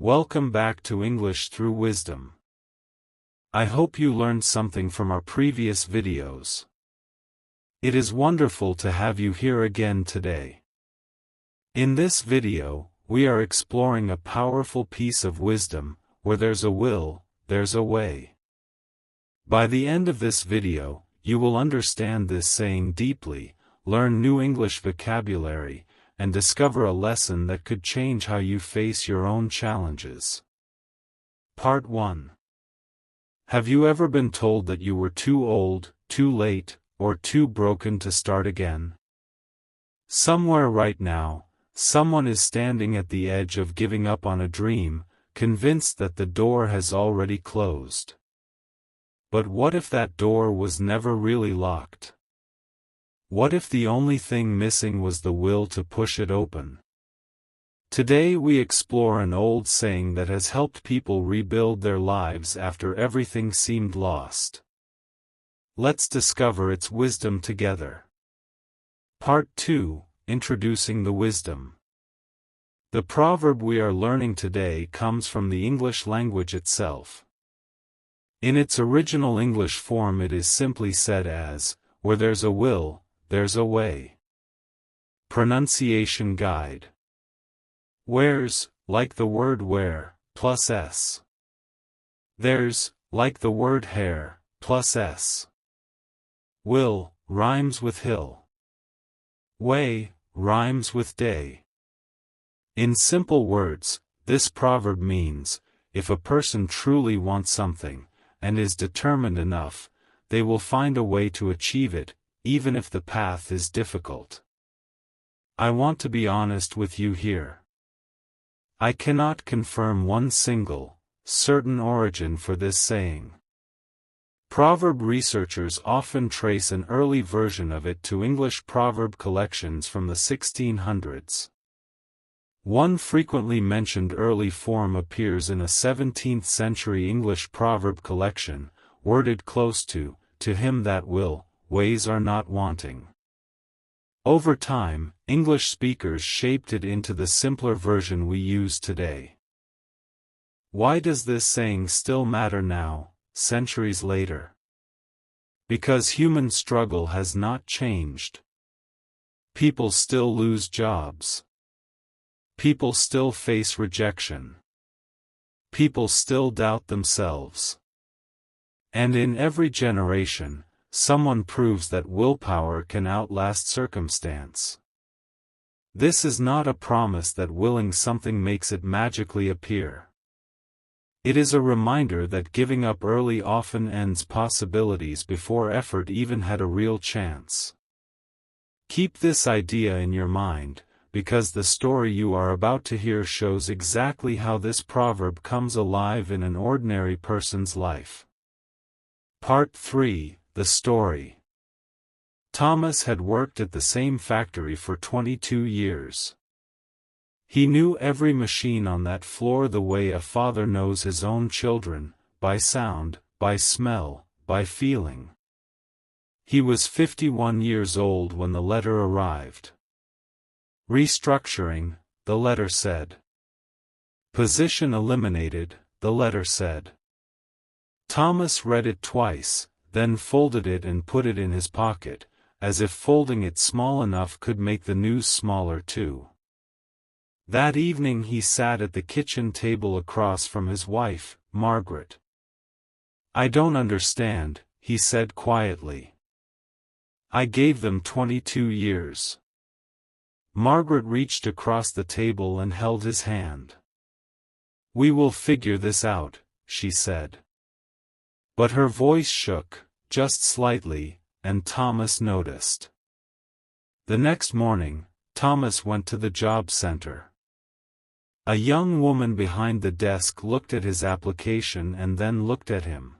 Welcome back to English Through Wisdom. I hope you learned something from our previous videos. It is wonderful to have you here again today. In this video, we are exploring a powerful piece of wisdom: where there's a will, there's a way. By the end of this video, you will understand this saying deeply, learn new English vocabulary, and discover a lesson that could change how you face your own challenges. Part 1. Have you ever been told that you were too old, too late, or too broken to start again? Somewhere right now, someone is standing at the edge of giving up on a dream, convinced that the door has already closed. But what if that door was never really locked? What if the only thing missing was the will to push it open? Today we explore an old saying that has helped people rebuild their lives after everything seemed lost. Let's discover its wisdom together. Part 2, Introducing the Wisdom. The proverb we are learning today comes from the English language itself. In its original English form it is simply said as, where there's a will, there's a way. Pronunciation guide. Where's, like the word where, plus s. There's, like the word hair, plus s. Will, rhymes with hill. Way, rhymes with day. In simple words, this proverb means, if a person truly wants something, and is determined enough, they will find a way to achieve it, even if the path is difficult. I want to be honest with you here. I cannot confirm one single, certain origin for this saying. Proverb researchers often trace an early version of it to English proverb collections from the 1600s. One frequently mentioned early form appears in a 17th-century English proverb collection, worded close to him that will, ways are not wanting. Over time, English speakers shaped it into the simpler version we use today. Why does this saying still matter now, centuries later? Because human struggle has not changed. People still lose jobs. People still face rejection. People still doubt themselves. And in every generation, someone proves that willpower can outlast circumstance. This is not a promise that willing something makes it magically appear. It is a reminder that giving up early often ends possibilities before effort even had a real chance. Keep this idea in your mind, because the story you are about to hear shows exactly how this proverb comes alive in an ordinary person's life. Part 3, The Story. Thomas had worked at the same factory for 22 years. He knew every machine on that floor the way a father knows his own children, by sound, by smell, by feeling. He was 51 years old when the letter arrived. Restructuring, the letter said. Position eliminated, the letter said. Thomas read it twice, then folded it and put it in his pocket, as if folding it small enough could make the news smaller too. That evening he sat at the kitchen table across from his wife, Margaret. "I don't understand," he said quietly. "I gave them 22 years. Margaret reached across the table and held his hand. "We will figure this out," she said. But her voice shook, just slightly, and Thomas noticed. The next morning, Thomas went to the job center. A young woman behind the desk looked at his application and then looked at him.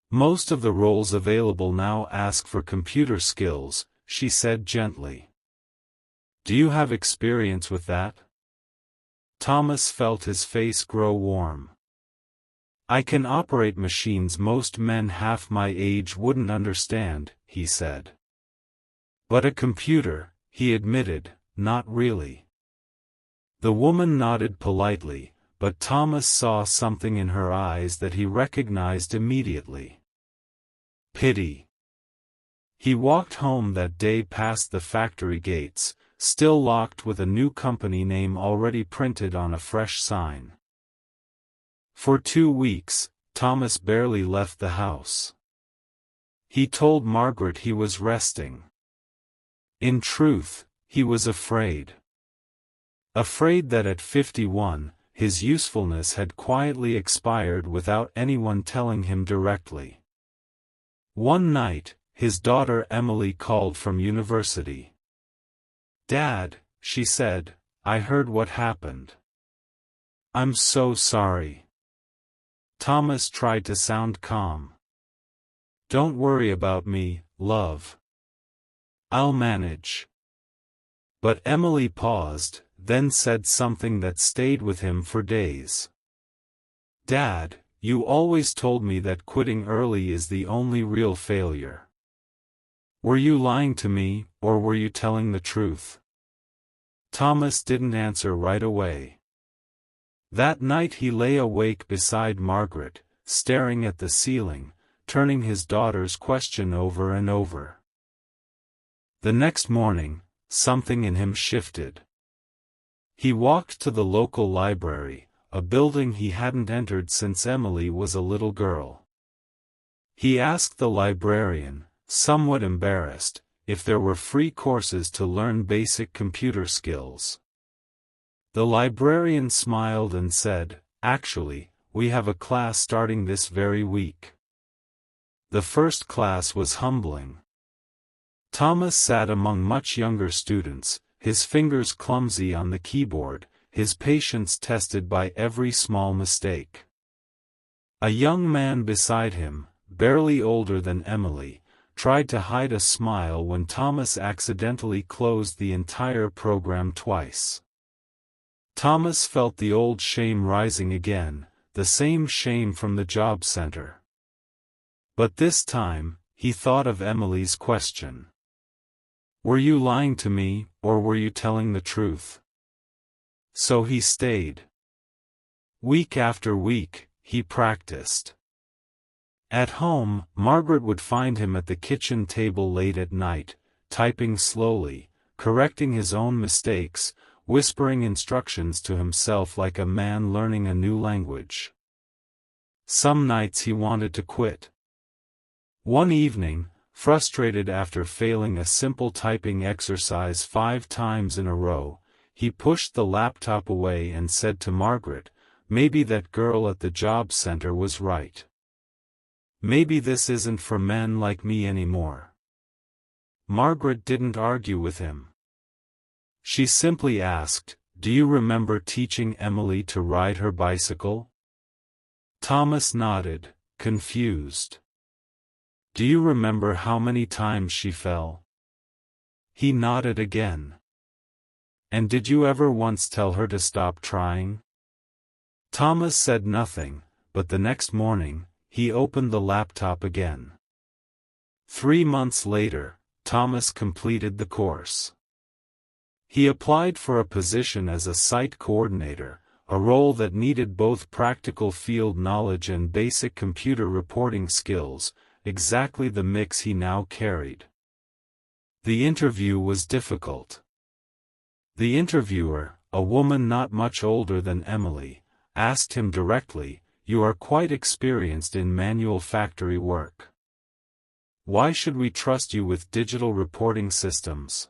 "Most of the roles available now ask for computer skills," she said gently. "Do you have experience with that?" Thomas felt his face grow warm. "I can operate machines most men half my age wouldn't understand," he said. "But a computer," he admitted, "not really." The woman nodded politely, but Thomas saw something in her eyes that he recognized immediately. Pity. He walked home that day past the factory gates, still locked with a new company name already printed on a fresh sign. For 2 weeks, Thomas barely left the house. He told Margaret he was resting. In truth, he was afraid. Afraid that at 51, his usefulness had quietly expired without anyone telling him directly. One night, his daughter Emily called from university. "Dad," she said, "I heard what happened." "I'm so sorry." Thomas tried to sound calm. "Don't worry about me, love. I'll manage." But Emily paused, then said something that stayed with him for days. "Dad, you always told me that quitting early is the only real failure. Were you lying to me, or were you telling the truth?" Thomas didn't answer right away. That night he lay awake beside Margaret, staring at the ceiling, turning his daughter's question over and over. The next morning, something in him shifted. He walked to the local library, a building he hadn't entered since Emily was a little girl. He asked the librarian, somewhat embarrassed, if there were free courses to learn basic computer skills. The librarian smiled and said, "Actually, we have a class starting this very week." The first class was humbling. Thomas sat among much younger students, his fingers clumsy on the keyboard, his patience tested by every small mistake. A young man beside him, barely older than Emily, tried to hide a smile when Thomas accidentally closed the entire program twice. Thomas felt the old shame rising again, the same shame from the job center. But this time, he thought of Emily's question. "Were you lying to me, or were you telling the truth?" So he stayed. Week after week, he practiced. At home, Margaret would find him at the kitchen table late at night, typing slowly, correcting his own mistakes, whispering instructions to himself like a man learning a new language. Some nights he wanted to quit. One evening, frustrated after failing a simple typing exercise 5 times in a row, he pushed the laptop away and said to Margaret, "Maybe that girl at the job center was right. Maybe this isn't for men like me anymore." Margaret didn't argue with him. She simply asked, "Do you remember teaching Emily to ride her bicycle?" Thomas nodded, confused. "Do you remember how many times she fell?" He nodded again. "And did you ever once tell her to stop trying?" Thomas said nothing, but the next morning, he opened the laptop again. 3 months later, Thomas completed the course. He applied for a position as a site coordinator, a role that needed both practical field knowledge and basic computer reporting skills, exactly the mix he now carried. The interview was difficult. The interviewer, a woman not much older than Emily, asked him directly, "You are quite experienced in manual factory work. Why should we trust you with digital reporting systems?"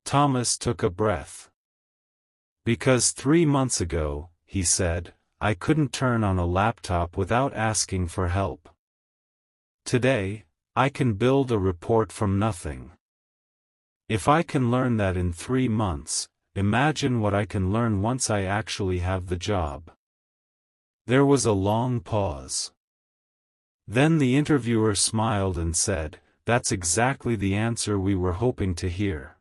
Thomas took a breath. "Because 3 months ago," he said, "I couldn't turn on a laptop without asking for help. Today, I can build a report from nothing. If I can learn that in 3 months, imagine what I can learn once I actually have the job." There was a long pause. Then the interviewer smiled and said, "That's exactly the answer we were hoping to hear."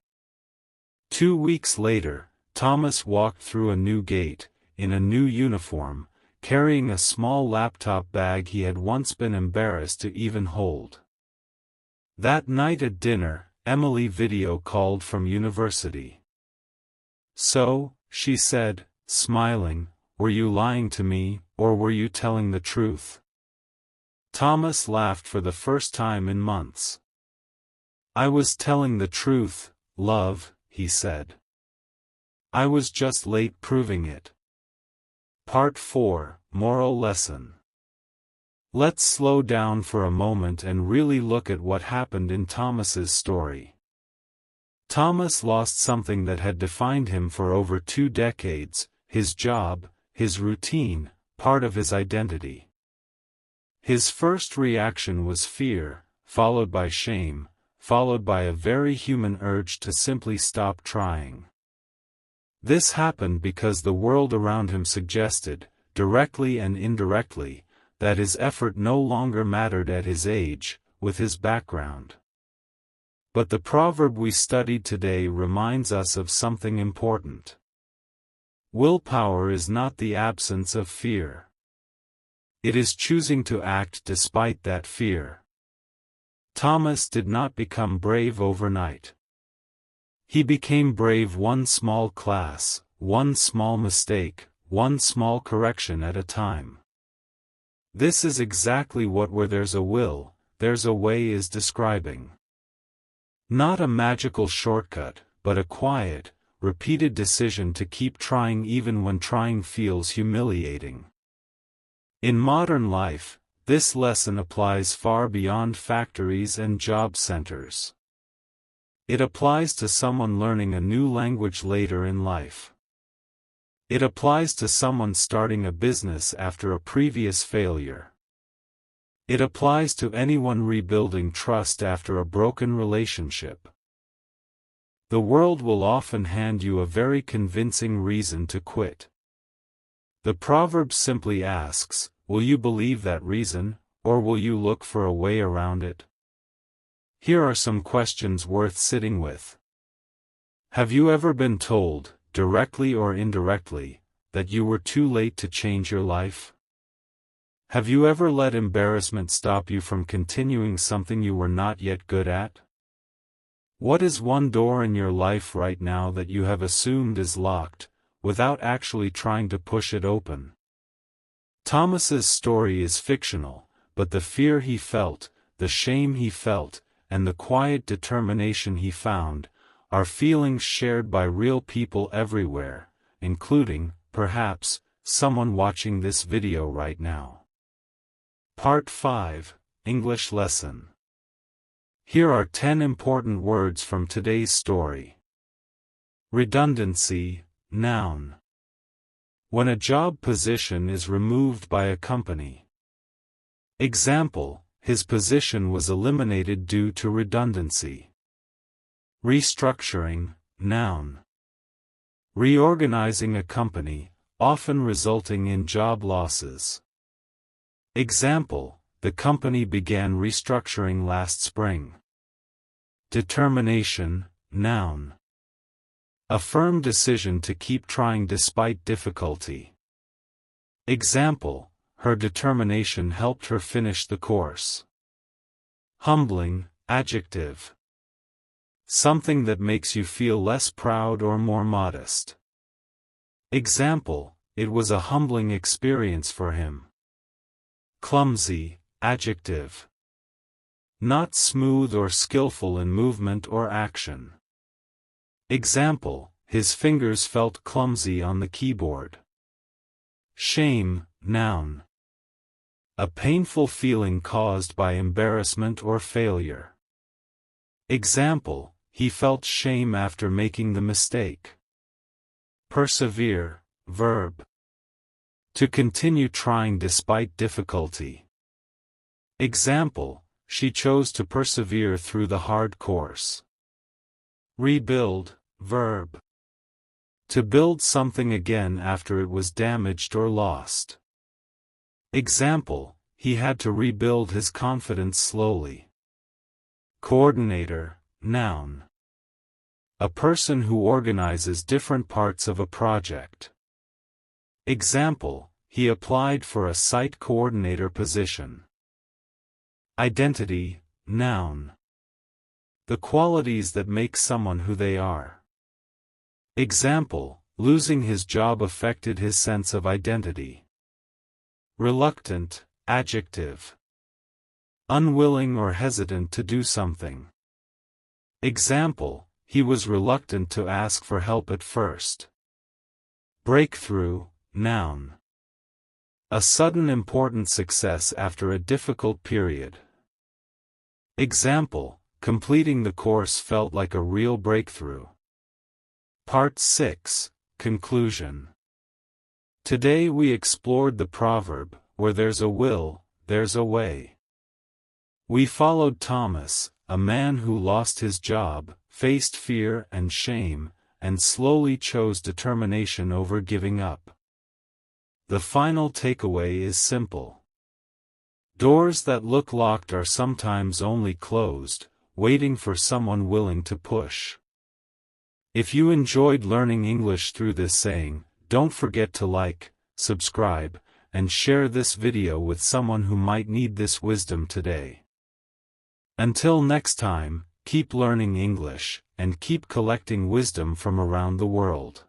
2 weeks later, Thomas walked through a new gate, in a new uniform, carrying a small laptop bag he had once been embarrassed to even hold. That night at dinner, Emily video called from university. "So," she said, smiling, were you lying to me, or were you telling the truth? Thomas laughed for the first time in months. I was telling the truth, love, he said. I was just late proving it. Part 4, Moral Lesson. Let's slow down for a moment and really look at what happened in Thomas's story. Thomas lost something that had defined him for over 2 decades, his job, his routine, part of his identity. His first reaction was fear, followed by shame, followed by a very human urge to simply stop trying. This happened because the world around him suggested, directly and indirectly, that his effort no longer mattered at his age, with his background. But the proverb we studied today reminds us of something important. Willpower is not the absence of fear. It is choosing to act despite that fear. Thomas did not become brave overnight. He became brave one small class, one small mistake, one small correction at a time. This is exactly what "where there's a will, there's a way" is describing. Not a magical shortcut, but a quiet, repeated decision to keep trying even when trying feels humiliating. In modern life, this lesson applies far beyond factories and job centers. It applies to someone learning a new language later in life. It applies to someone starting a business after a previous failure. It applies to anyone rebuilding trust after a broken relationship. The world will often hand you a very convincing reason to quit. The proverb simply asks, will you believe that reason, or will you look for a way around it? Here are some questions worth sitting with. Have you ever been told, directly or indirectly, that you were too late to change your life? Have you ever let embarrassment stop you from continuing something you were not yet good at? What is one door in your life right now that you have assumed is locked, without actually trying to push it open? Thomas's story is fictional, but the fear he felt, the shame he felt, and the quiet determination he found, are feelings shared by real people everywhere, including, perhaps, someone watching this video right now. Part 5, English Lesson. Here are 10 important words from today's story. Redundancy, noun. When a job position is removed by a company. Example, his position was eliminated due to redundancy. Restructuring, noun. Reorganizing a company, often resulting in job losses. Example, the company began restructuring last spring. Determination, noun. A firm decision to keep trying despite difficulty. Example, her determination helped her finish the course. Humbling, adjective. Something that makes you feel less proud or more modest. Example, it was a humbling experience for him. Clumsy, adjective. Not smooth or skillful in movement or action. Example, his fingers felt clumsy on the keyboard. Shame, noun. A painful feeling caused by embarrassment or failure. Example, he felt shame after making the mistake. Persevere, verb. To continue trying despite difficulty. Example, she chose to persevere through the hard course. Rebuild, verb. To build something again after it was damaged or lost. Example, he had to rebuild his confidence slowly. Coordinator, noun. A person who organizes different parts of a project. Example, he applied for a site coordinator position. Identity, noun. The qualities that make someone who they are. Example, losing his job affected his sense of identity. Reluctant, adjective. Unwilling or hesitant to do something. Example, he was reluctant to ask for help at first. Breakthrough, noun. A sudden important success after a difficult period. Example, completing the course felt like a real breakthrough. Part 6, Conclusion. Today we explored the proverb, where there's a will, there's a way. We followed Thomas, a man who lost his job, faced fear and shame, and slowly chose determination over giving up. The final takeaway is simple. Doors that look locked are sometimes only closed, waiting for someone willing to push. If you enjoyed learning English through this saying, don't forget to like, subscribe, and share this video with someone who might need this wisdom today. Until next time, keep learning English, and keep collecting wisdom from around the world.